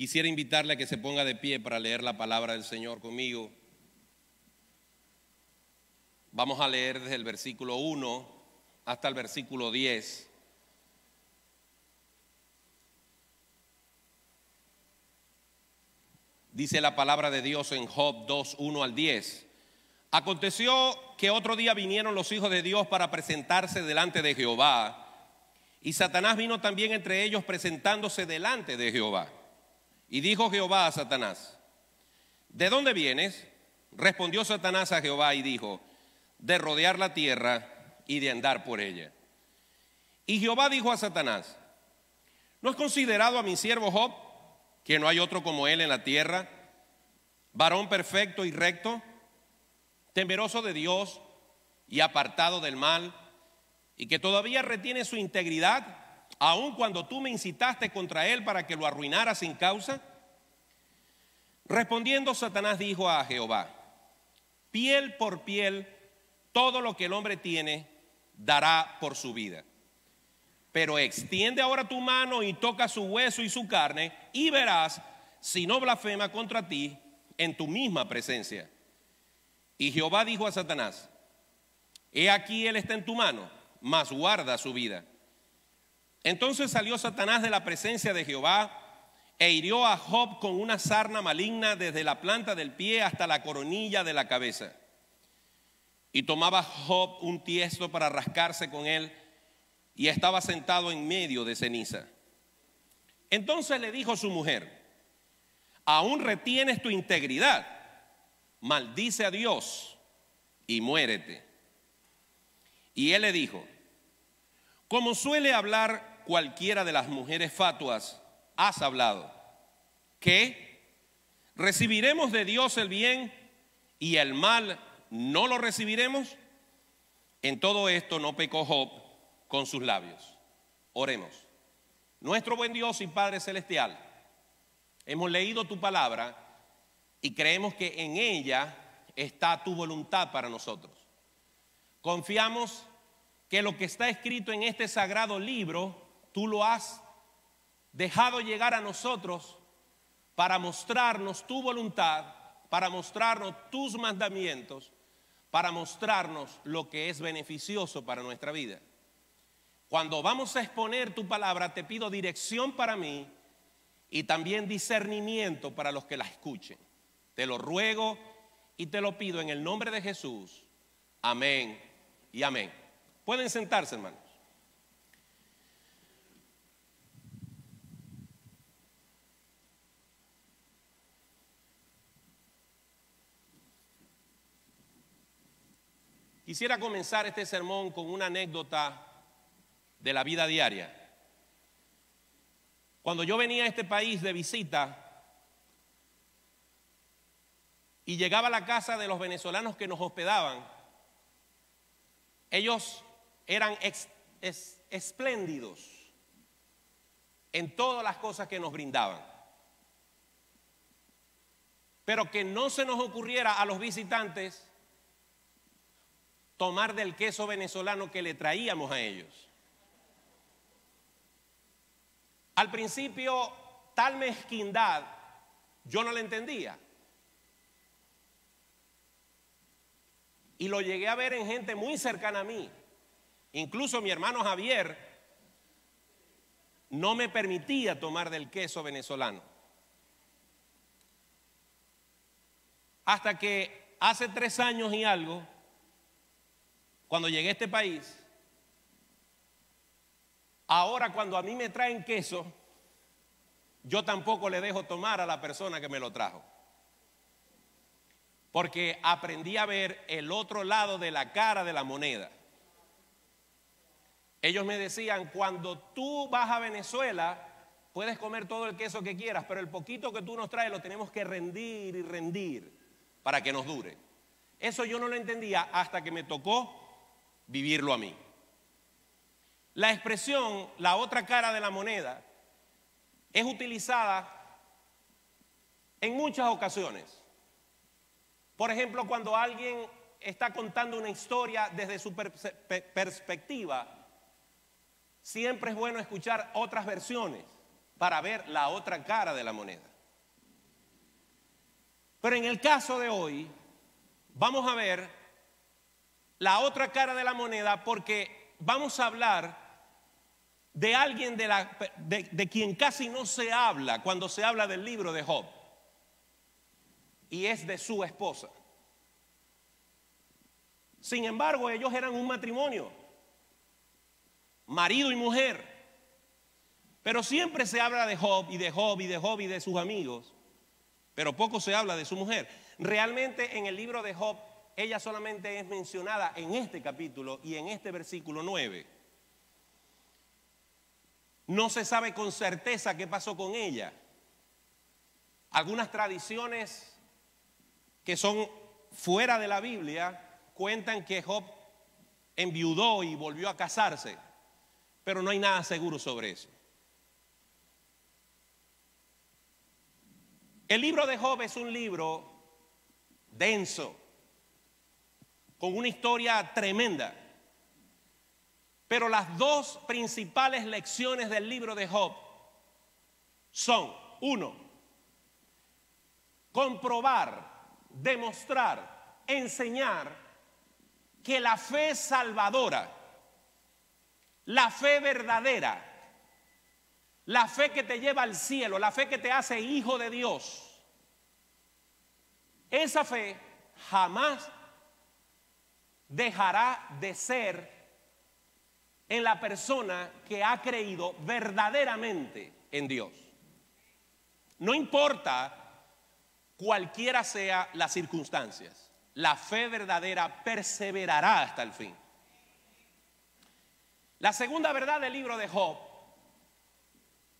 Quisiera invitarle a que se ponga de pie para leer la palabra del Señor conmigo. Vamos a leer desde el versículo 1 hasta el versículo 10. Dice la palabra de Dios en Job 2, 1 al 10. Aconteció que otro día vinieron los hijos de Dios para presentarse delante de Jehová, y Satanás vino también entre ellos presentándose delante de Jehová. Y dijo Jehová a Satanás: ¿de dónde vienes? Respondió Satanás a Jehová y dijo: de rodear la tierra y de andar por ella. Y Jehová dijo a Satanás: ¿no has considerado a mi siervo Job, que no hay otro como él en la tierra, varón perfecto y recto, temeroso de Dios y apartado del mal, y que todavía retiene su integridad, aun cuando tú me incitaste contra él para que lo arruinara sin causa? Respondiendo Satanás dijo a Jehová: piel por piel, todo lo que el hombre tiene dará por su vida. Pero extiende ahora tu mano y toca su hueso y su carne, y verás si no blasfema contra ti en tu misma presencia. Y Jehová dijo a Satanás: he aquí él está en tu mano, mas guarda su vida. Entonces salió Satanás de la presencia de Jehová e hirió a Job con una sarna maligna desde la planta del pie hasta la coronilla de la cabeza. Y tomaba Job un tiesto para rascarse con él, y estaba sentado en medio de ceniza. Entonces le dijo su mujer: aún retienes tu integridad, maldice a Dios y muérete. Y él le dijo: como suele hablar cualquiera de las mujeres fatuas, has hablado. ¿Qué? ¿Recibiremos de Dios el bien y el mal no lo recibiremos? En todo esto no pecó Job con sus labios. Oremos. Nuestro buen Dios y Padre Celestial, hemos leído tu palabra y creemos que en ella está tu voluntad para nosotros. Confiamos que lo que está escrito en este sagrado libro, tú lo has dejado llegar a nosotros para mostrarnos tu voluntad, para mostrarnos tus mandamientos, para mostrarnos lo que es beneficioso para nuestra vida. Cuando vamos a exponer tu palabra, te pido dirección para mí y también discernimiento para los que la escuchen. Te lo ruego y te lo pido en el nombre de Jesús. Amén y amén. Pueden sentarse, hermanos. Quisiera comenzar este sermón con una anécdota de la vida diaria. Cuando yo venía a este país de visita y llegaba a la casa de los venezolanos que nos hospedaban, ellos eran espléndidos en todas las cosas que nos brindaban. Pero que no se nos ocurriera a los visitantes tomar del queso venezolano que le traíamos a ellos. Al principio, tal mezquindad yo no la entendía. Y lo llegué a ver en gente muy cercana a mí. Incluso mi hermano Javier no me permitía tomar del queso venezolano. Hasta que hace 3 años y algo, cuando llegué a este país, ahora cuando a mí me traen queso, yo tampoco le dejo tomar a la persona que me lo trajo. Porque aprendí a ver el otro lado de la cara de la moneda. Ellos me decían: cuando tú vas a Venezuela, puedes comer todo el queso que quieras, pero el poquito que tú nos traes lo tenemos que rendir y rendir para que nos dure. Eso yo no lo entendía hasta que me tocó vivirlo a mí. La expresión, la otra cara de la moneda, es utilizada en muchas ocasiones. Por ejemplo, cuando alguien está contando una historia desde su perspectiva, siempre es bueno escuchar otras versiones para ver la otra cara de la moneda. Pero en el caso de hoy, vamos a ver la otra cara de la moneda, porque vamos a hablar de alguien de quien casi no se habla cuando se habla del libro de Job, y es de su esposa. Sin embargo, ellos eran un matrimonio, marido y mujer, pero siempre se habla de Job y de Job y de Job y de sus amigos, pero poco se habla de su mujer. Realmente en el libro de Job ella solamente es mencionada en este capítulo y en este versículo 9. No se sabe con certeza qué pasó con ella. Algunas tradiciones que son fuera de la Biblia cuentan que Job enviudó y volvió a casarse, pero no hay nada seguro sobre eso. El libro de Job es un libro denso, con una historia tremenda. Pero las dos principales lecciones del libro de Job son: uno, comprobar, demostrar, enseñar que la fe salvadora, la fe verdadera, la fe que te lleva al cielo, la fe que te hace hijo de Dios, esa fe jamás dejará de ser en la persona que ha creído verdaderamente en Dios. No importa cualquiera sea las circunstancias, la fe verdadera perseverará hasta el fin. La segunda verdad del libro de Job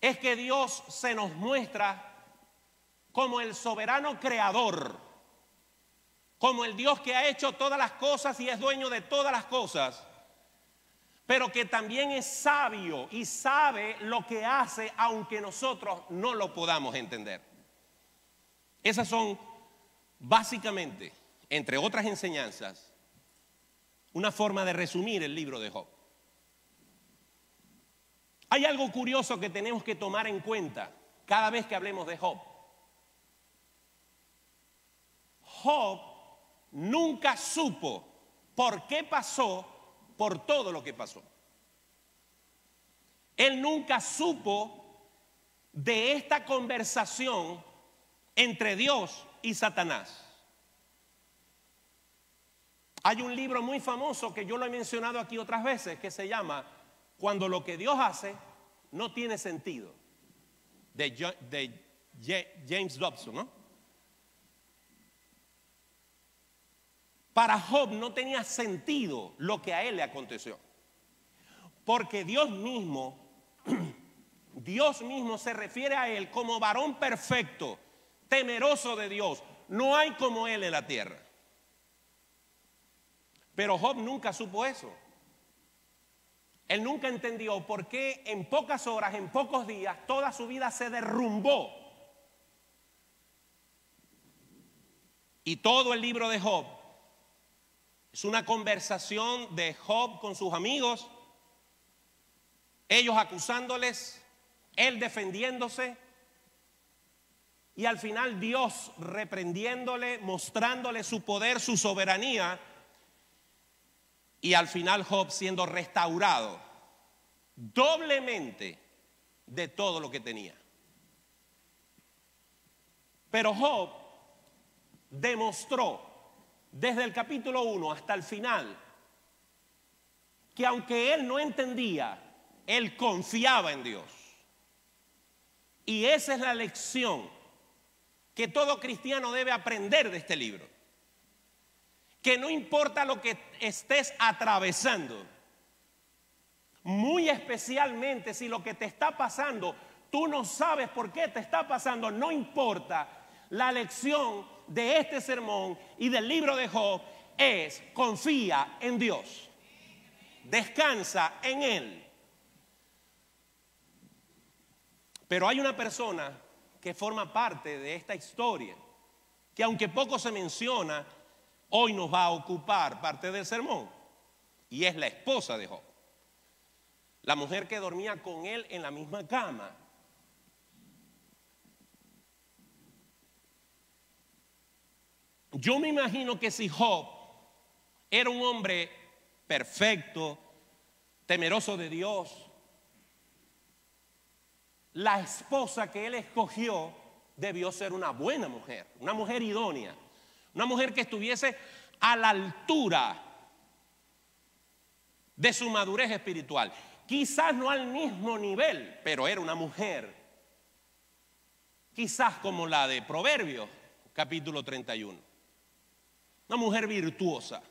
es que Dios se nos muestra como el soberano creador, como el Dios que ha hecho todas las cosas y es dueño de todas las cosas, pero que también es sabio y sabe lo que hace aunque nosotros no lo podamos entender. Esas son básicamente, entre otras enseñanzas, una forma de resumir el libro de Job. Hay algo curioso que tenemos que tomar en cuenta cada vez que hablemos de Job. Job nunca supo por qué pasó por todo lo que pasó. Él nunca supo de esta conversación entre Dios y Satanás. Hay un libro muy famoso que yo lo he mencionado aquí otras veces que se llama Cuando lo que Dios hace no tiene sentido, de James Dobson, ¿no? Para Job no tenía sentido lo que a él le aconteció, porque Dios mismo se refiere a él como varón perfecto, temeroso de Dios. No hay como él en la tierra. Pero Job nunca supo eso. Él nunca entendió por qué en pocas horas, en pocos días, toda su vida se derrumbó. Y todo el libro de Job es una conversación de Job con sus amigos, ellos acusándoles, él defendiéndose, y al final Dios reprendiéndole, mostrándole su poder, su soberanía, y al final Job siendo restaurado doblemente de todo lo que tenía. Pero Job demostró desde el capítulo 1 hasta el final que aunque él no entendía, él confiaba en Dios. Y esa es la lección que todo cristiano debe aprender de este libro. Que no importa lo que estés atravesando, muy especialmente si lo que te está pasando, tú no sabes por qué te está pasando, no importa. La lección de este sermón y del libro de Job es: confía en Dios, descansa en Él. Pero hay una persona que forma parte de esta historia, que aunque poco se menciona, hoy nos va a ocupar parte del sermón, y es la esposa de Job, la mujer que dormía con él en la misma cama. Yo me imagino que si Job era un hombre perfecto, temeroso de Dios, la esposa que él escogió debió ser una buena mujer, una mujer idónea, una mujer que estuviese a la altura de su madurez espiritual. Quizás no al mismo nivel, pero era una mujer, quizás como la de Proverbios, capítulo 31. Una mujer virtuosa.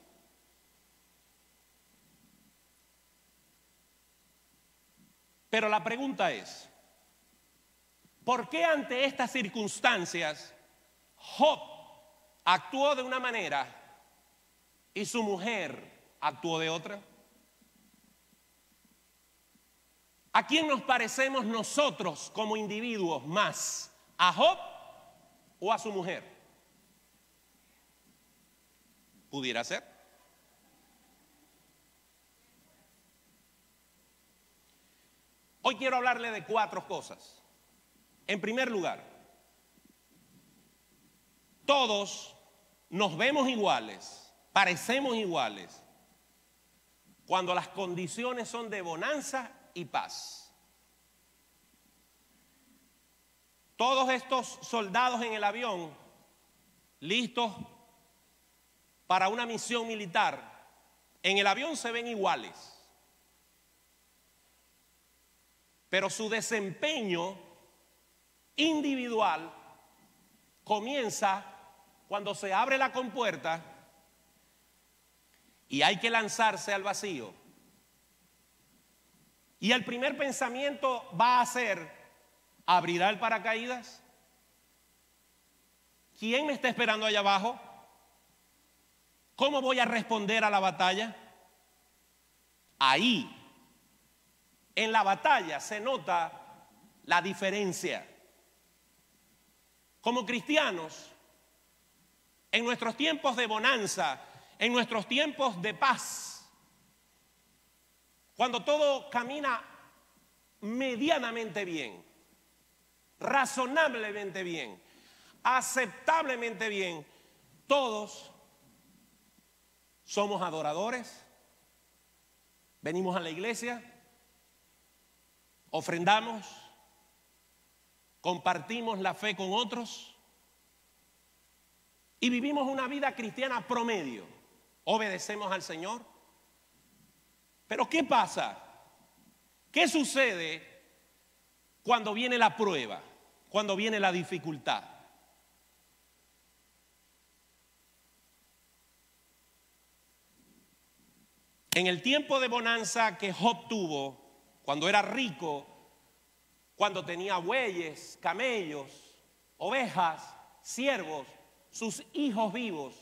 Pero la pregunta es, ¿por qué ante estas circunstancias Job actuó de una manera y su mujer actuó de otra? ¿A quién nos parecemos nosotros como individuos más? ¿A Job o a su mujer? ¿Pudiera ser? Hoy quiero hablarle de 4 cosas. En primer lugar, todos nos vemos iguales, parecemos iguales, cuando las condiciones son de bonanza y paz. Todos estos soldados en el avión, listos para una misión militar, en el avión se ven iguales, pero su desempeño individual comienza cuando se abre la compuerta y hay que lanzarse al vacío. Y el primer pensamiento va a ser: ¿abrirá el paracaídas? ¿Quién me está esperando allá abajo? ¿Cómo voy a responder a la batalla? Ahí, en la batalla, se nota la diferencia. Como cristianos, en nuestros tiempos de bonanza, en nuestros tiempos de paz, cuando todo camina medianamente bien, razonablemente bien, aceptablemente bien, todos somos adoradores, venimos a la iglesia, ofrendamos, compartimos la fe con otros y vivimos una vida cristiana promedio. Obedecemos al Señor. Pero ¿qué pasa? ¿Qué sucede cuando viene la prueba? Cuando viene la dificultad. En el tiempo de bonanza que Job tuvo, cuando era rico, cuando tenía bueyes, camellos, ovejas, siervos, sus hijos vivos,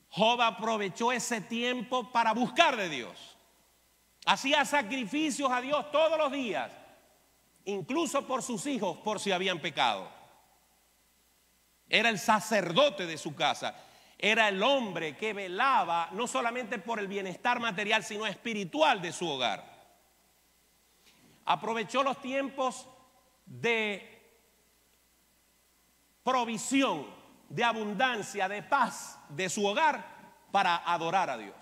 Job aprovechó ese tiempo para buscar de Dios. Hacía sacrificios a Dios todos los días, incluso por sus hijos, por si habían pecado. Era el sacerdote de su casa. Era el hombre que velaba no solamente por el bienestar material, sino espiritual de su hogar. Aprovechó los tiempos de provisión, de abundancia, de paz de su hogar para adorar a Dios.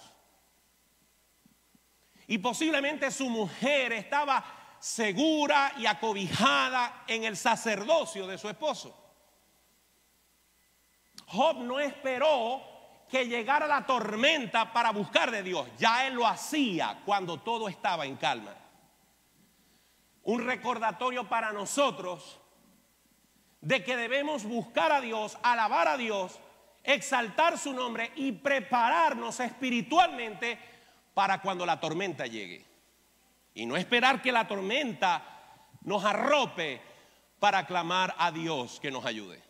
Y posiblemente su mujer estaba segura y acobijada en el sacerdocio de su esposo. Job no esperó que llegara la tormenta para buscar de Dios. Ya él lo hacía cuando todo estaba en calma. Un recordatorio para nosotros de que debemos buscar a Dios, alabar a Dios, exaltar su nombre y prepararnos espiritualmente para cuando la tormenta llegue. Y no esperar que la tormenta nos arrope para clamar a Dios que nos ayude.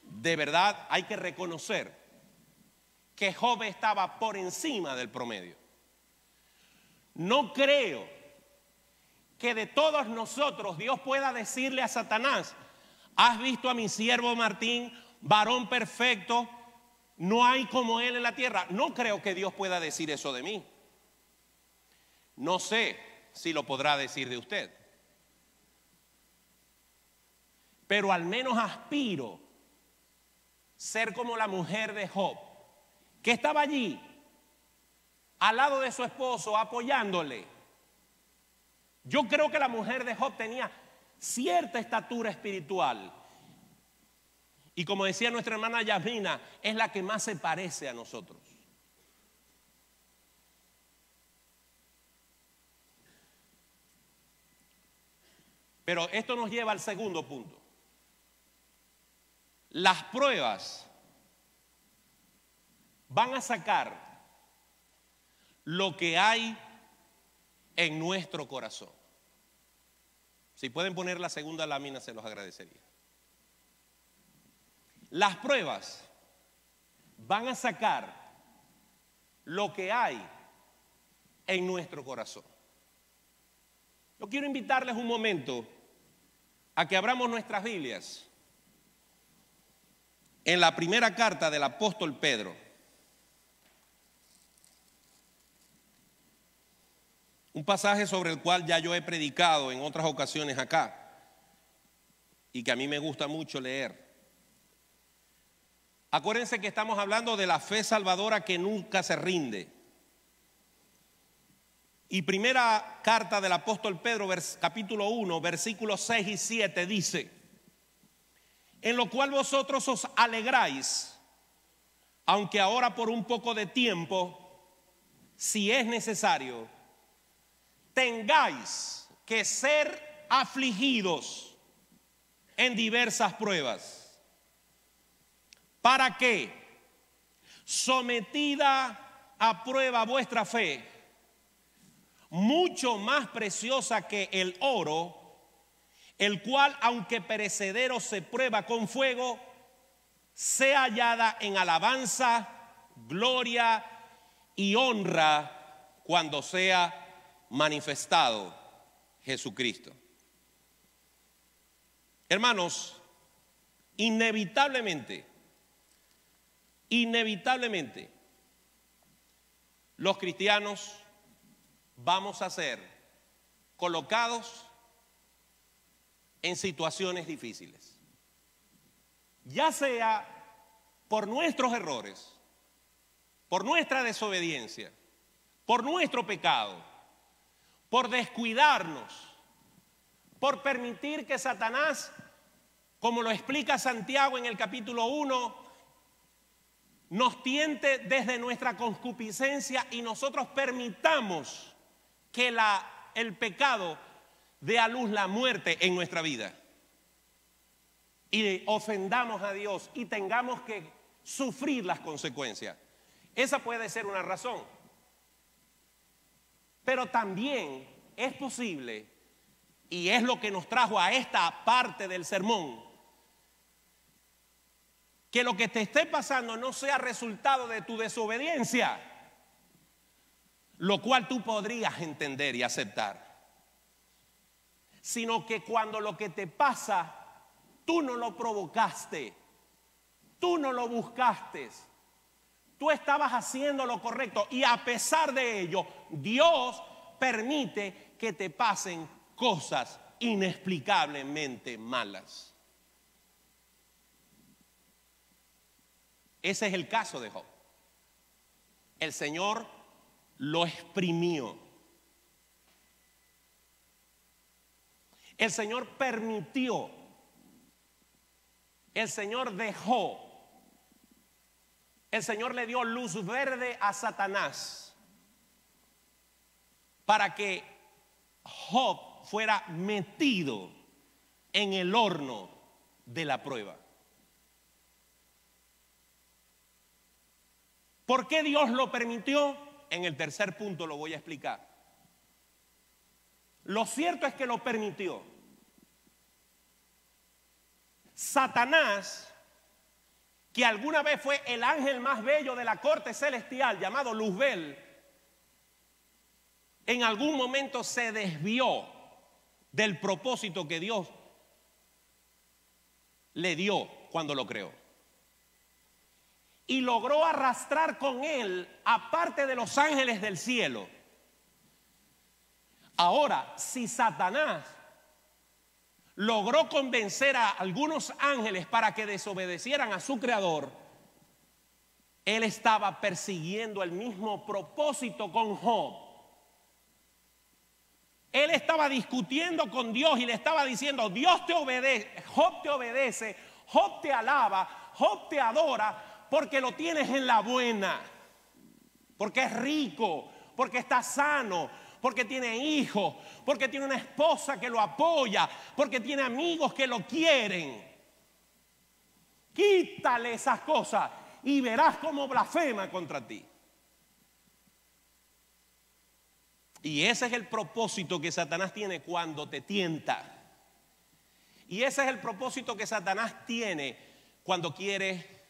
De verdad hay que reconocer que Job estaba por encima del promedio. No creo que de todos nosotros Dios pueda decirle a Satanás: ¿has visto a mi siervo Martín, varón perfecto? No hay como él en la tierra. No creo que Dios pueda decir eso de mí. No sé si lo podrá decir de usted. Pero al menos aspiro ser como la mujer de Job, que estaba allí al lado de su esposo apoyándole. Yo creo que la mujer de Job tenía cierta estatura espiritual. Y como decía nuestra hermana Yasmina, es la que más se parece a nosotros. Pero esto nos lleva al segundo punto. Las pruebas van a sacar lo que hay en nuestro corazón. Si pueden poner la segunda lámina, se los agradecería. Las pruebas van a sacar lo que hay en nuestro corazón. Yo quiero invitarles un momento a que abramos nuestras Biblias en la primera carta del apóstol Pedro. Un pasaje sobre el cual ya yo he predicado en otras ocasiones acá y que a mí me gusta mucho leer. Acuérdense que estamos hablando de la fe salvadora que nunca se rinde. Y primera carta del apóstol Pedro, capítulo 1, versículos 6 y 7 dice: en lo cual vosotros os alegráis, aunque ahora por un poco de tiempo, si es necesario, tengáis que ser afligidos en diversas pruebas, para que, sometida a prueba vuestra fe, mucho más preciosa que el oro, el cual, aunque perecedero se prueba con fuego, sea hallada en alabanza, gloria y honra cuando sea manifestado Jesucristo. Hermanos, inevitablemente, los cristianos vamos a ser colocados en situaciones difíciles, ya sea por nuestros errores, por nuestra desobediencia, por nuestro pecado, por descuidarnos, por permitir que Satanás, como lo explica Santiago en el capítulo 1, nos tiente desde nuestra concupiscencia y nosotros permitamos que el pecado dé a luz la muerte en nuestra vida y ofendamos a Dios y tengamos que sufrir las consecuencias. Esa puede ser una razón. Pero también es posible, y es lo que nos trajo a esta parte del sermón, que lo que te esté pasando no sea resultado de tu desobediencia, lo cual tú podrías entender y aceptar, sino que cuando lo que te pasa, tú no lo provocaste, tú no lo buscaste, tú estabas haciendo lo correcto y a pesar de ello, Dios permite que te pasen cosas inexplicablemente malas. Ese es el caso de Job. El Señor lo exprimió. El Señor permitió. El Señor dejó. El Señor le dio luz verde a Satanás para que Job fuera metido en el horno de la prueba. ¿Por qué Dios lo permitió? En el tercer punto lo voy a explicar. Lo cierto es que lo permitió. Satanás, que alguna vez fue el ángel más bello de la corte celestial, llamado Luzbel, en algún momento se desvió del propósito que Dios le dio cuando lo creó. Y logró arrastrar con él a parte de los ángeles del cielo. Ahora, si Satanás logró convencer a algunos ángeles para que desobedecieran a su creador, él estaba persiguiendo el mismo propósito con Job. Él estaba discutiendo con Dios y le estaba diciendo: Dios te obedece, Job te alaba, Job te adora, porque lo tienes en la buena, porque es rico, porque está sano, porque tiene hijos, porque tiene una esposa que lo apoya, porque tiene amigos que lo quieren. Quítale esas cosas y verás cómo blasfema contra ti. Y ese es el propósito que Satanás tiene cuando te tienta. Y ese es el propósito que Satanás tiene cuando quiere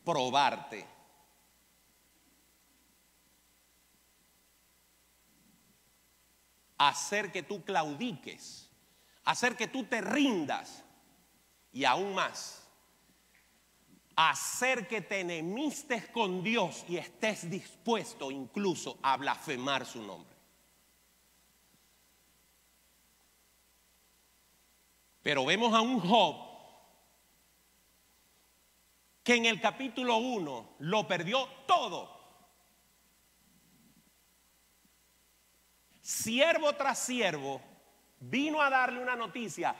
probarte. Hacer que tú claudiques, hacer que tú te rindas y aún más, hacer que te enemistes con Dios y estés dispuesto incluso a blasfemar su nombre. Pero vemos a un Job que en el capítulo 1 lo perdió todo. Siervo tras siervo vino a darle una noticia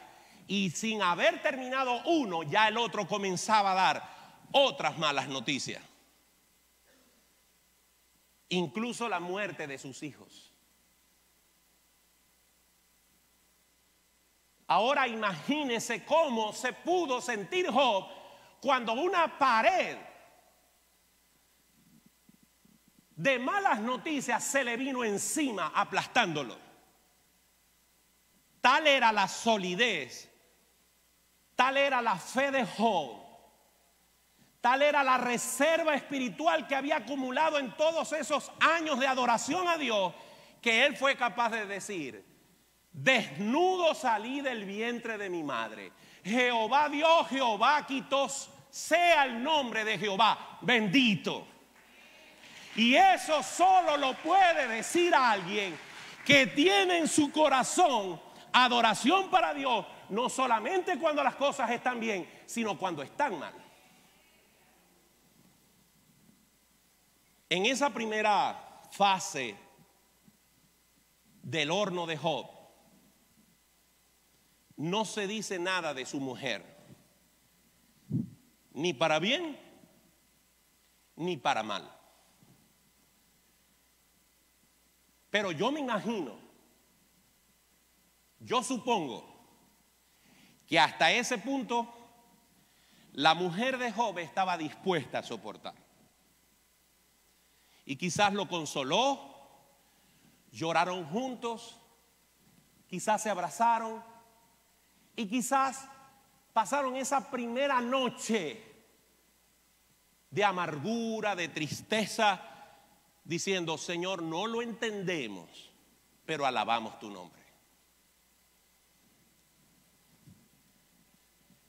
y sin haber terminado uno, ya el otro comenzaba a dar otras malas noticias. Incluso la muerte de sus hijos. Ahora imagínese cómo se pudo sentir Job cuando una pared de malas noticias se le vino encima aplastándolo. Tal era la solidez, tal era la fe de Job, tal era la reserva espiritual que había acumulado en todos esos años de adoración a Dios, que él fue capaz de decir: desnudo salí del vientre de mi madre, Jehová dio, Jehová quitó, sea el nombre de Jehová bendito. Y eso solo lo puede decir alguien que tiene en su corazón adoración para Dios, no solamente cuando las cosas están bien, sino cuando están mal. En esa primera fase del horno de Job, no se dice nada de su mujer, ni para bien, ni para mal. Pero yo me imagino, yo supongo que hasta ese punto la mujer de Job estaba dispuesta a soportar. Y quizás lo consoló, lloraron juntos, quizás se abrazaron y quizás pasaron esa primera noche de amargura, de tristeza, diciendo: Señor, no lo entendemos, pero alabamos tu nombre.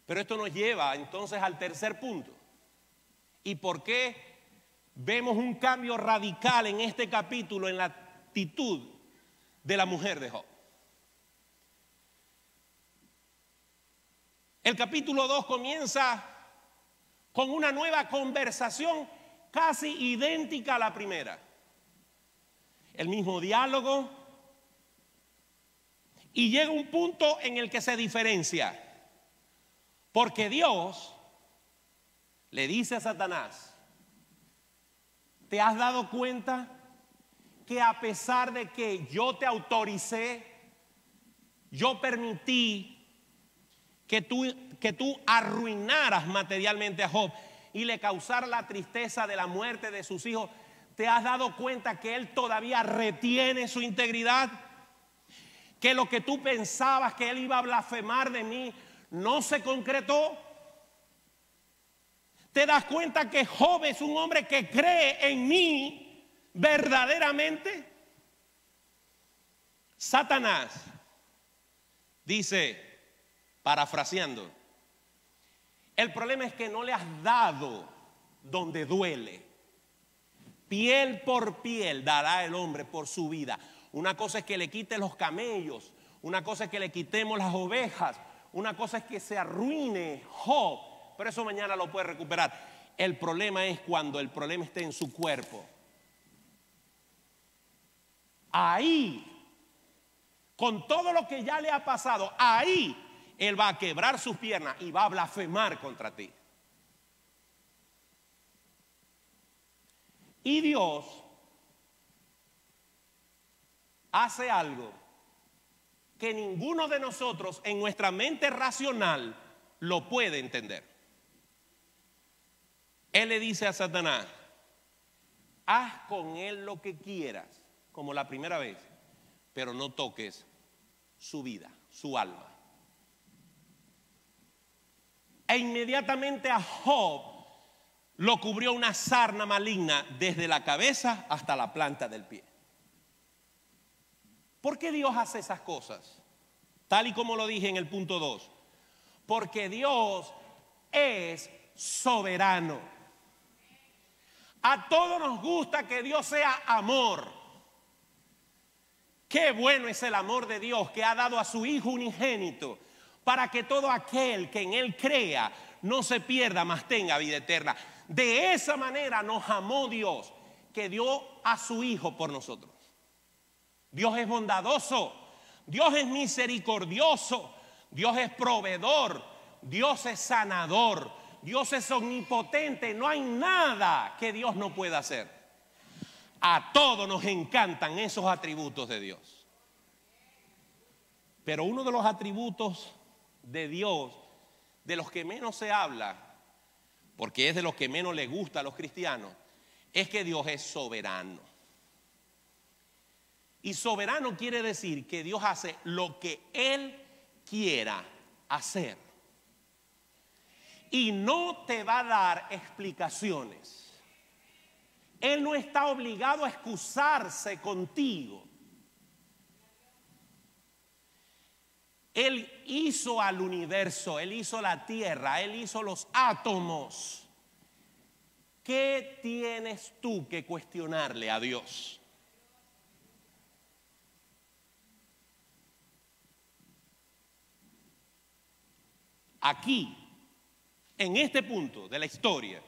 Pero esto nos lleva entonces al tercer punto. ¿Y por qué vemos un cambio radical en este capítulo en la actitud de la mujer de Job? El capítulo 2 comienza con una nueva conversación casi idéntica a la primera. El mismo diálogo, y llega un punto en el que se diferencia, porque Dios le dice a Satanás: ¿te has dado cuenta que a pesar de que yo te autoricé, yo permití que tú arruinaras materialmente a Job y le causara la tristeza de la muerte de sus hijos? ¿Te has dado cuenta que él todavía retiene su integridad? Que lo que tú pensabas que él iba a blasfemar de mí no se concretó. ¿Te das cuenta que Job es un hombre que cree en mí verdaderamente? Satanás dice, parafraseando: el problema es que no le has dado donde duele. Piel por piel dará el hombre por su vida. Una cosa es que le quite los camellos, una cosa es que le quitemos las ovejas, una cosa es que se arruine Job, pero eso mañana lo puede recuperar. El problema es cuando el problema esté en su cuerpo. Ahí, con todo lo que ya le ha pasado, ahí él va a quebrar sus piernas y va a blasfemar contra ti. Y Dios hace algo que ninguno de nosotros en nuestra mente racional lo puede entender. Él le dice a Satanás: haz con él lo que quieras, como la primera vez, pero no toques su vida, su alma. E inmediatamente a Job lo cubrió una sarna maligna desde la cabeza hasta la planta del pie. ¿Por qué Dios hace esas cosas? Tal y como lo dije en el punto 2. Porque Dios es soberano. A todos nos gusta que Dios sea amor. Qué bueno es el amor de Dios, que ha dado a su Hijo unigénito para que todo aquel que en Él crea no se pierda, mas tenga vida eterna. De esa manera nos amó Dios, que dio a su Hijo por nosotros. Dios es bondadoso, Dios es misericordioso, Dios es proveedor, Dios es sanador, Dios es omnipotente. No hay nada que Dios no pueda hacer. A todos nos encantan esos atributos de Dios. Pero uno de los atributos de Dios, de los que menos se habla, porque es de los que menos le gusta a los cristianos, es que Dios es soberano. Y soberano quiere decir que Dios hace lo que Él quiera hacer. Y no te va a dar explicaciones. Él no está obligado a excusarse contigo. Él hizo al universo, Él hizo la tierra, Él hizo los átomos. ¿Qué tienes tú que cuestionarle a Dios? Aquí, en este punto de la historia,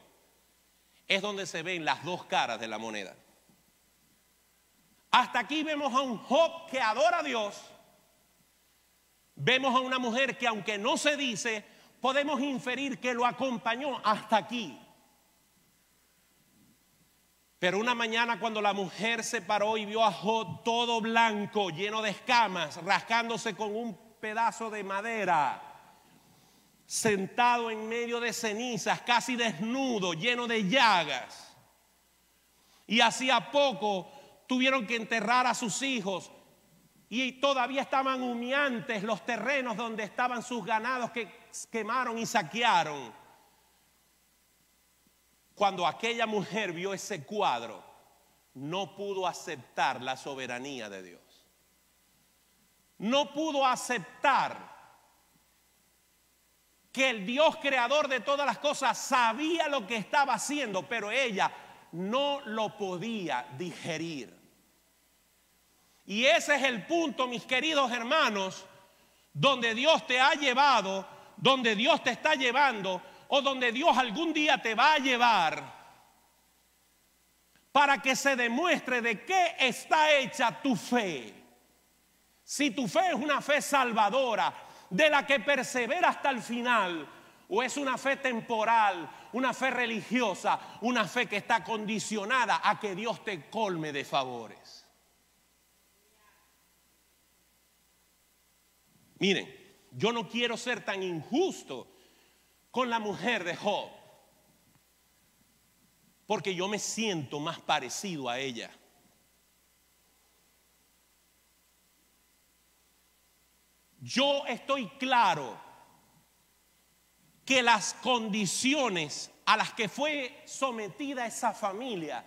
es donde se ven las dos caras de la moneda. Hasta aquí vemos a un Job que adora a Dios. Vemos a una mujer que, aunque no se dice, podemos inferir que lo acompañó hasta aquí. Pero una mañana, cuando la mujer se paró y vio a Job todo blanco, lleno de escamas, rascándose con un pedazo de madera, sentado en medio de cenizas, casi desnudo, lleno de llagas, y hacía poco tuvieron que enterrar a sus hijos, y todavía estaban humeantes los terrenos donde estaban sus ganados que quemaron y saquearon. Cuando aquella mujer vio ese cuadro, no pudo aceptar la soberanía de Dios. No pudo aceptar que el Dios creador de todas las cosas sabía lo que estaba haciendo, pero ella no lo podía digerir. Y ese es el punto, mis queridos hermanos, donde Dios te ha llevado, donde Dios te está llevando, o donde Dios algún día te va a llevar, para que se demuestre de qué está hecha tu fe. Si tu fe es una fe salvadora, de la que persevera hasta el final, o es una fe temporal, una fe religiosa, una fe que está condicionada a que Dios te colme de favores. Miren, yo no quiero ser tan injusto con la mujer de Job, porque yo me siento más parecido a ella. Yo estoy claro que las condiciones a las que fue sometida esa familia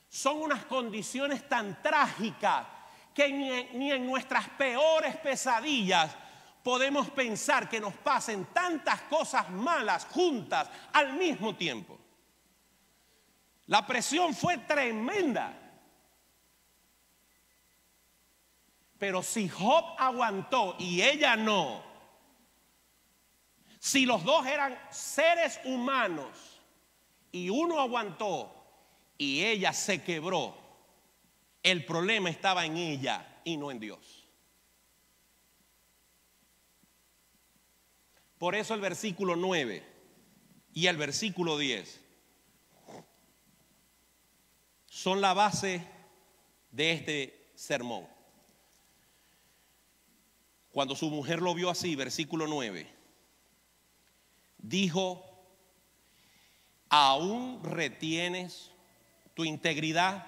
son unas condiciones tan trágicas que ni en nuestras peores pesadillas podemos pensar que nos pasen tantas cosas malas juntas al mismo tiempo. La presión fue tremenda. Pero si Job aguantó y ella no, si los dos eran seres humanos y uno aguantó y ella se quebró, el problema estaba en ella y no en Dios. Por eso el versículo 9 y el versículo 10 son la base de este sermón. Cuando su mujer lo vio así, versículo 9, dijo: ¿aún retienes tu integridad?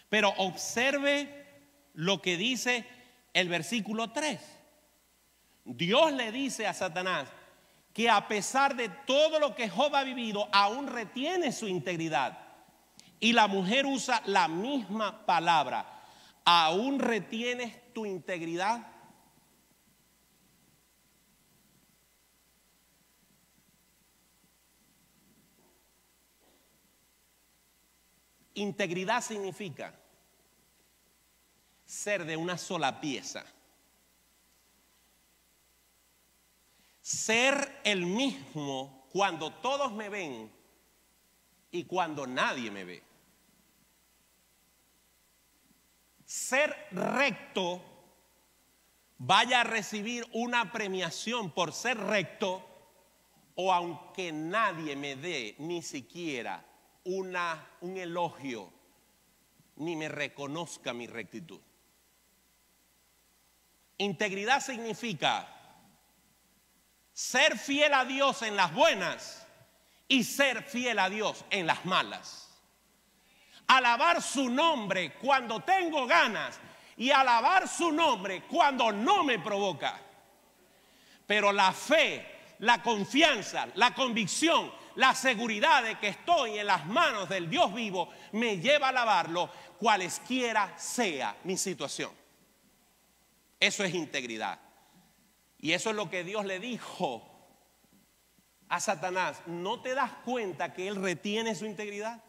Pero observe lo que dice el versículo 3. Dios le dice a Satanás que a pesar de todo lo que Job ha vivido, aún retiene su integridad. Y la mujer usa la misma palabra: ¿aún retienes tu integridad? Integridad significa ser de una sola pieza, ser el mismo cuando todos me ven y cuando nadie me ve. Ser recto, vaya a recibir una premiación por ser recto, o aunque nadie me dé ni siquiera un elogio, ni me reconozca mi rectitud. Integridad significa ser fiel a Dios en las buenas y ser fiel a Dios en las malas. Alabar su nombre cuando tengo ganas y alabar su nombre cuando no me provoca. Pero la fe, la confianza, la convicción, la seguridad de que estoy en las manos del Dios vivo me lleva a alabarlo cualesquiera sea mi situación. Eso es integridad. Y eso es lo que Dios le dijo a Satanás. ¿No te das cuenta que él retiene su integridad?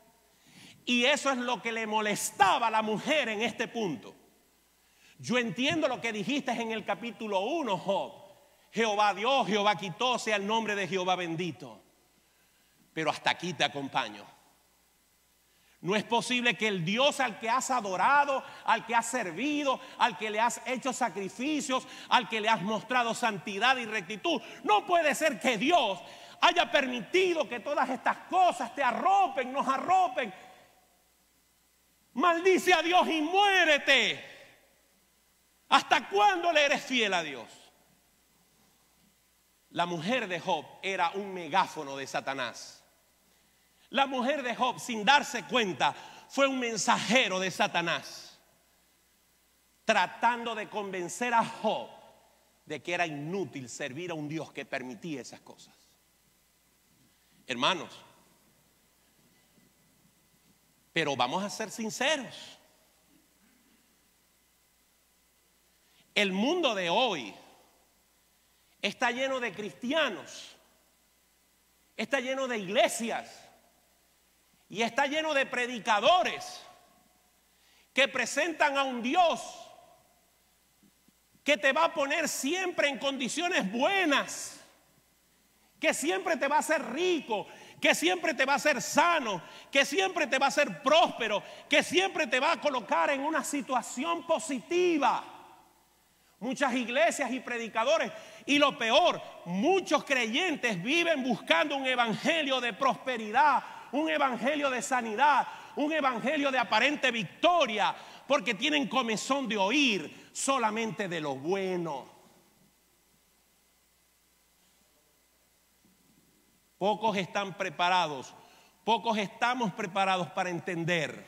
Y eso es lo que le molestaba a la mujer en este punto. Yo entiendo lo que dijiste en el capítulo 1, Job. Jehová dio, Jehová quitó, sea el nombre de Jehová bendito. Pero hasta aquí te acompaño. No es posible que el Dios al que has adorado, al que has servido, al que le has hecho sacrificios, al que le has mostrado santidad y rectitud, no puede ser que Dios haya permitido que todas estas cosas te arropen, nos arropen. Maldice a Dios y muérete. ¿Hasta cuándo le eres fiel a Dios? La mujer de Job era un megáfono de Satanás. La mujer de Job, sin darse cuenta, fue un mensajero de Satanás, tratando de convencer a Job de que era inútil servir a un Dios que permitía esas cosas. Hermanos, pero vamos a ser sinceros. El mundo de hoy está lleno de cristianos, está lleno de iglesias y está lleno de predicadores que presentan a un Dios que te va a poner siempre en condiciones buenas, que siempre te va a hacer rico, que siempre te va a hacer sano, que siempre te va a hacer próspero, que siempre te va a colocar en una situación positiva. Muchas iglesias y predicadores, y lo peor, muchos creyentes viven buscando un evangelio de prosperidad, un evangelio de sanidad, un evangelio de aparente victoria, porque tienen comezón de oír solamente de lo bueno. Pocos están preparados, pocos estamos preparados para entender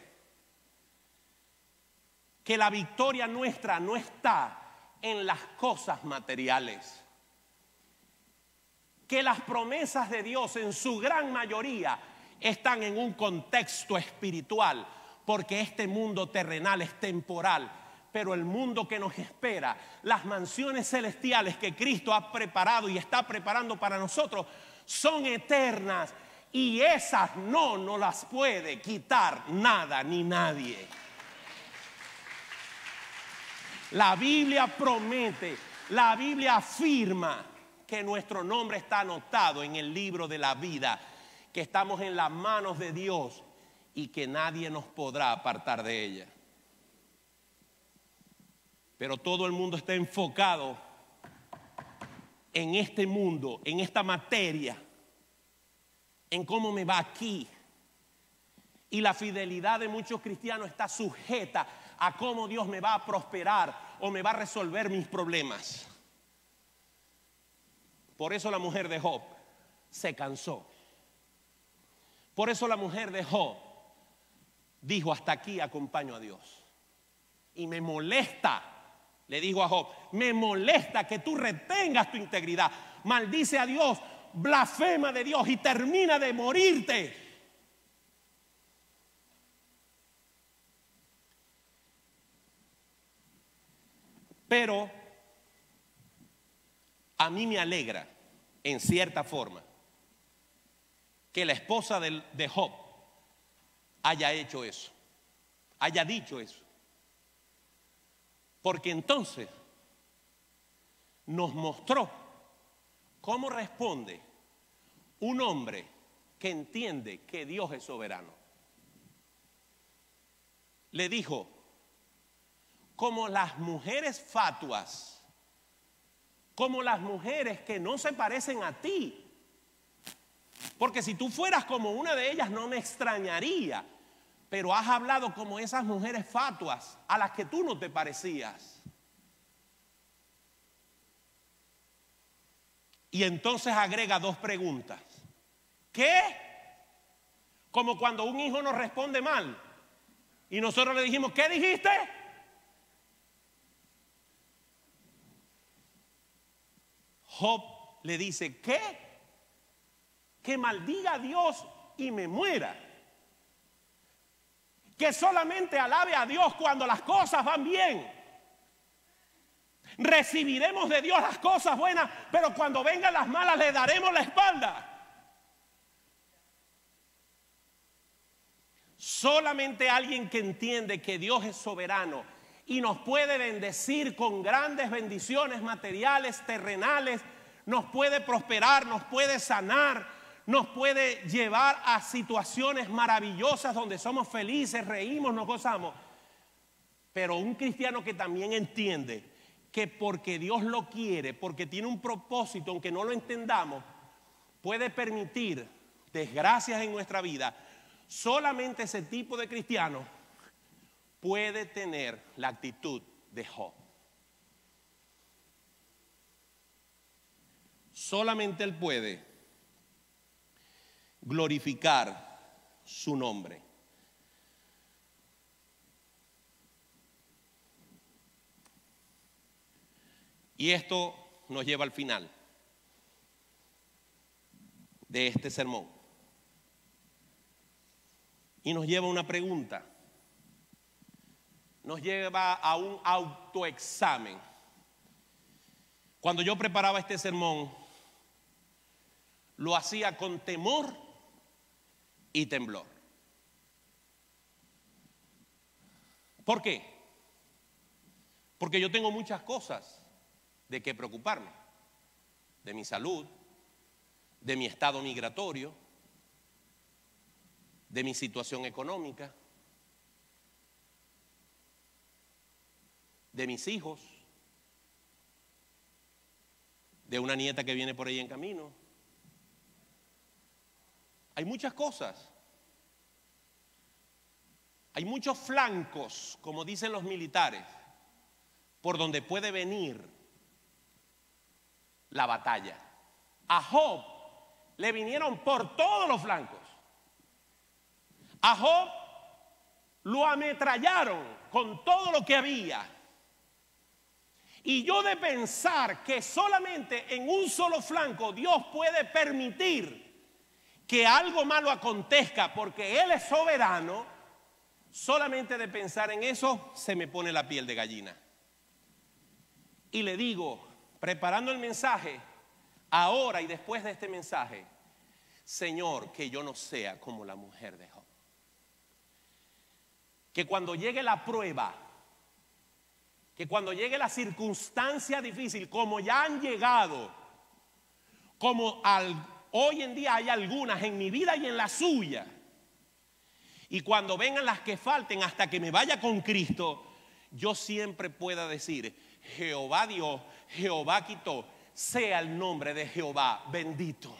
que la victoria nuestra no está en las cosas materiales, que las promesas de Dios en su gran mayoría están en un contexto espiritual, porque este mundo terrenal es temporal, pero el mundo que nos espera, las mansiones celestiales que Cristo ha preparado y está preparando para nosotros, son eternas, y esas no nos las puede quitar nada ni nadie. La Biblia promete, la Biblia afirma que nuestro nombre está anotado en el libro de la vida, que estamos en las manos de Dios y que nadie nos podrá apartar de ella. Pero todo el mundo está enfocado en este mundo, en esta materia, en cómo me va aquí. Y la fidelidad de muchos cristianos está sujeta a cómo Dios me va a prosperar o me va a resolver mis problemas. Por eso la mujer de Job se cansó. Por eso la mujer de Job dijo: hasta aquí acompaño a Dios. Y me molesta, le dijo a Job, me molesta que tú retengas tu integridad. Maldice a Dios, blasfema de Dios y termina de morirte. Pero a mí me alegra, en cierta forma, que la esposa de Job haya hecho eso, haya dicho eso. Porque entonces nos mostró cómo responde un hombre que entiende que Dios es soberano. Le dijo: como las mujeres fatuas, como las mujeres que no se parecen a ti, porque si tú fueras como una de ellas no me extrañaría, pero has hablado como esas mujeres fatuas a las que tú no te parecías. Y entonces agrega dos preguntas. ¿Qué? Como cuando un hijo nos responde mal y nosotros le dijimos: ¿qué dijiste? Job le dice: ¿qué? Que maldiga a Dios y me muera. Que solamente alabe a Dios cuando las cosas van bien. Recibiremos de Dios las cosas buenas, pero cuando vengan las malas le daremos la espalda. Solamente alguien que entiende que Dios es soberano y nos puede bendecir con grandes bendiciones materiales, terrenales, nos puede prosperar, nos puede sanar, nos puede llevar a situaciones maravillosas donde somos felices, reímos, nos gozamos. Pero un cristiano que también entiende que porque Dios lo quiere, porque tiene un propósito, aunque no lo entendamos, puede permitir desgracias en nuestra vida. Solamente ese tipo de cristiano puede tener la actitud de Job. Solamente él puede glorificar su nombre. Y esto nos lleva al final de este sermón. Y nos lleva a una pregunta. Nos lleva a un autoexamen. Cuando yo preparaba este sermón, lo hacía con temor y temblor. ¿Por qué? Porque yo tengo muchas cosas de qué preocuparme. De mi salud, de mi estado migratorio, de mi situación económica, de mis hijos, de una nieta que viene por ahí en camino. Hay muchas cosas. Hay muchos flancos, como dicen los militares, por donde puede venir la batalla. A Job le vinieron por todos los flancos. A Job lo ametrallaron con todo lo que había. Y yo de pensar que solamente en un solo flanco Dios puede permitir que algo malo acontezca porque Él es soberano, solamente de pensar en eso se me pone la piel de gallina. Y le digo, preparando el mensaje, ahora y después de este mensaje, Señor, que yo no sea como la mujer de Job. Que cuando llegue la prueba, que cuando llegue la circunstancia difícil, como ya han llegado, como hoy en día hay algunas en mi vida y en la suya, y cuando vengan las que falten hasta que me vaya con Cristo, yo siempre pueda decir: Jehová dio, Jehová quitó, sea el nombre de Jehová bendito.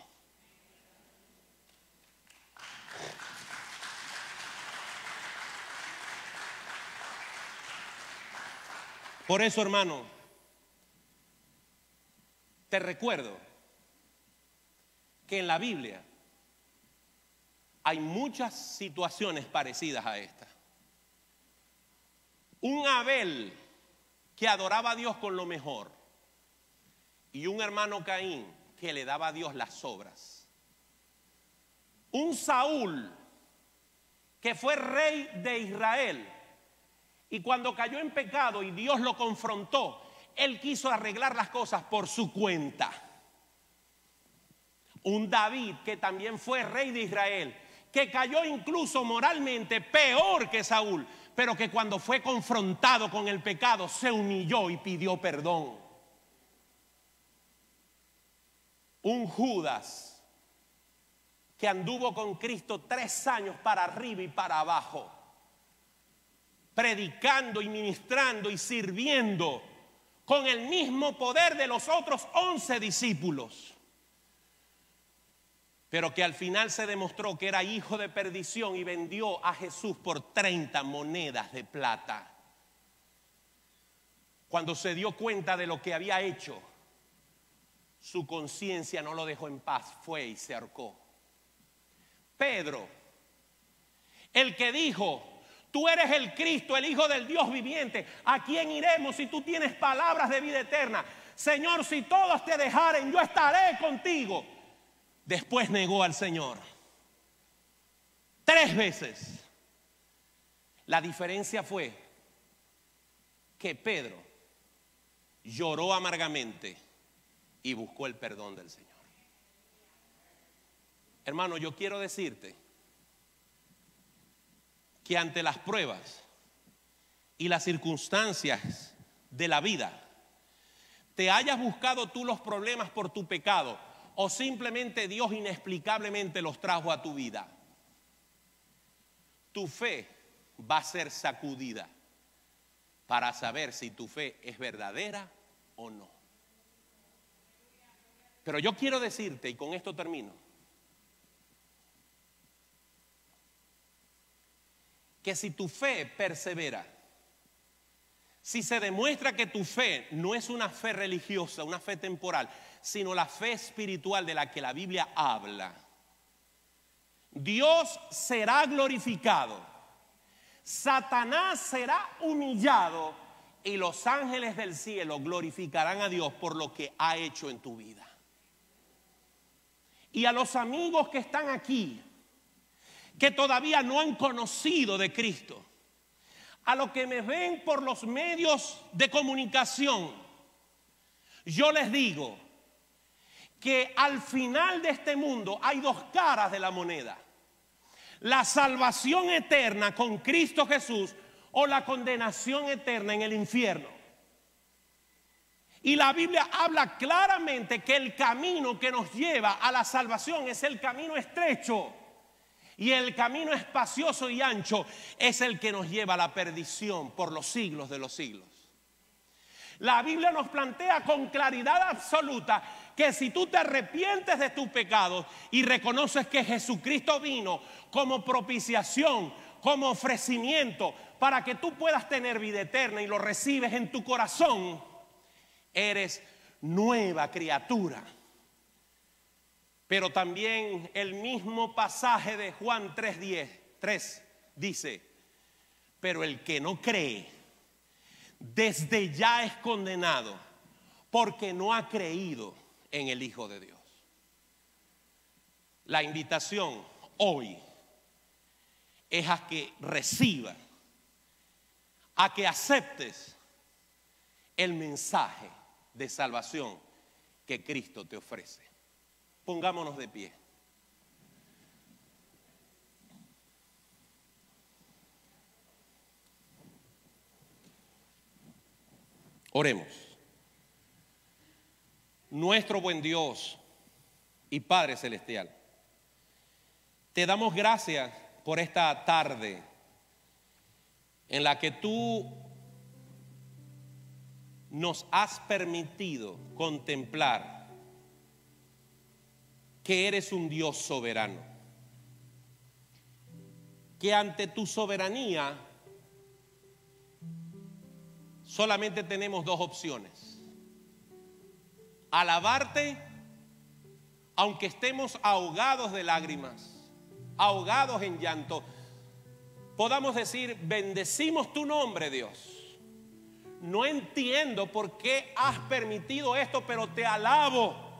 Por eso, hermano, te recuerdo que en la Biblia hay muchas situaciones parecidas a esta. Un Abel que adoraba a Dios con lo mejor y un hermano Caín que le daba a Dios las obras. Un Saúl que fue rey de Israel y cuando cayó en pecado y Dios lo confrontó, él quiso arreglar las cosas por su cuenta. Un David que también fue rey de Israel, que cayó incluso moralmente peor que Saúl, pero que cuando fue confrontado con el pecado se humilló y pidió perdón. Un Judas que anduvo con Cristo 3 años para arriba y para abajo, predicando y ministrando y sirviendo con el mismo poder de los otros 11 discípulos, pero que al final se demostró que era hijo de perdición y vendió a Jesús por 30 monedas de plata. Cuando se dio cuenta de lo que había hecho, su conciencia no lo dejó en paz, fue y se ahorcó. Pedro, el que dijo: tú eres el Cristo, el Hijo del Dios viviente, ¿a quién iremos si tú tienes palabras de vida eterna? Señor, si todos te dejaren, yo estaré contigo. Después negó al Señor 3 veces. La diferencia fue que Pedro lloró amargamente y buscó el perdón del Señor. Hermano, yo quiero decirte que ante las pruebas y las circunstancias de la vida, te hayas buscado tú los problemas por tu pecado o simplemente Dios inexplicablemente los trajo a tu vida, tu fe va a ser sacudida para saber si tu fe es verdadera o no. Pero yo quiero decirte, y con esto termino, que si tu fe persevera, si se demuestra que tu fe no es una fe religiosa, una fe temporal, sino la fe espiritual de la que la Biblia habla, Dios será glorificado, Satanás será humillado y los ángeles del cielo glorificarán a Dios por lo que ha hecho en tu vida. Y a los amigos que están aquí, que todavía no han conocido de Cristo, a los que me ven por los medios de comunicación, yo les digo que al final de este mundo hay 2 caras de la moneda: la salvación eterna con Cristo Jesús o la condenación eterna en el infierno. Y la Biblia habla claramente que el camino que nos lleva a la salvación es el camino estrecho, y el camino espacioso y ancho es el que nos lleva a la perdición por los siglos de los siglos. La Biblia nos plantea con claridad absoluta que si tú te arrepientes de tus pecados y reconoces que Jesucristo vino como propiciación, como ofrecimiento para que tú puedas tener vida eterna y lo recibes en tu corazón, eres nueva criatura. Pero también el mismo pasaje de Juan 3 dice: pero el que no cree desde ya es condenado porque no ha creído en el Hijo de Dios. La invitación hoy es a que recibas, a que aceptes el mensaje de salvación que Cristo te ofrece. Pongámonos de pie. Oremos. Nuestro buen Dios y Padre Celestial, te damos gracias por esta tarde en la que tú nos has permitido contemplar que eres un Dios soberano, que ante tu soberanía solamente tenemos dos opciones: alabarte aunque estemos ahogados de lágrimas, ahogados en llanto, podamos decir: bendecimos tu nombre, Dios. No entiendo por qué has permitido esto, pero te alabo.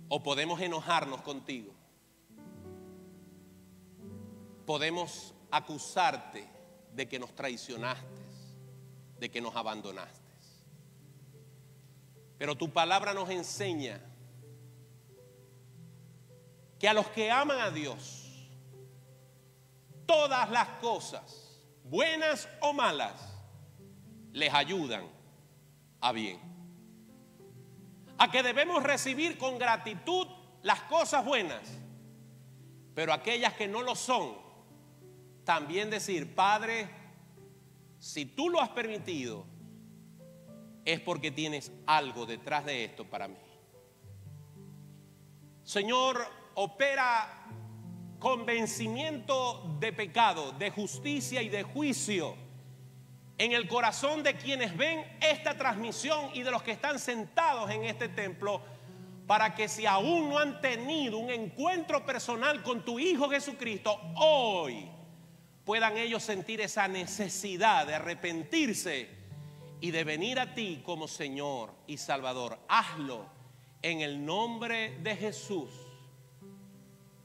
O podemos enojarnos contigo. Podemos acusarte de que nos traicionaste, de que nos abandonaste. Pero tu palabra nos enseña que a los que aman a Dios, todas las cosas, buenas o malas, les ayudan a bien. A que debemos recibir con gratitud las cosas buenas, pero aquellas que no lo son, también decir: Padre, si tú lo has permitido, es porque tienes algo detrás de esto para mí. Señor, opera convencimiento de pecado, de justicia y de juicio en el corazón de quienes ven esta transmisión y de los que están sentados en este templo, para que si aún no han tenido un encuentro personal con tu Hijo Jesucristo, hoy puedan ellos sentir esa necesidad de arrepentirse y de venir a ti como Señor y Salvador. Hazlo en el nombre de Jesús.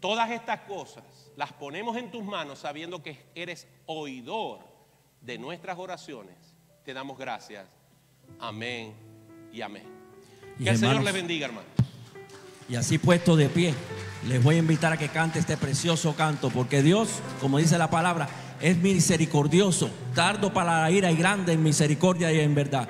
Todas estas cosas las ponemos en tus manos, sabiendo que eres oidor de nuestras oraciones. Te damos gracias. Amén y amén. Que el Señor les bendiga, hermano. Y así puesto de pie, les voy a invitar a que cante este precioso canto, porque Dios, como dice la palabra, es misericordioso, tardo para la ira y grande en misericordia y en verdad.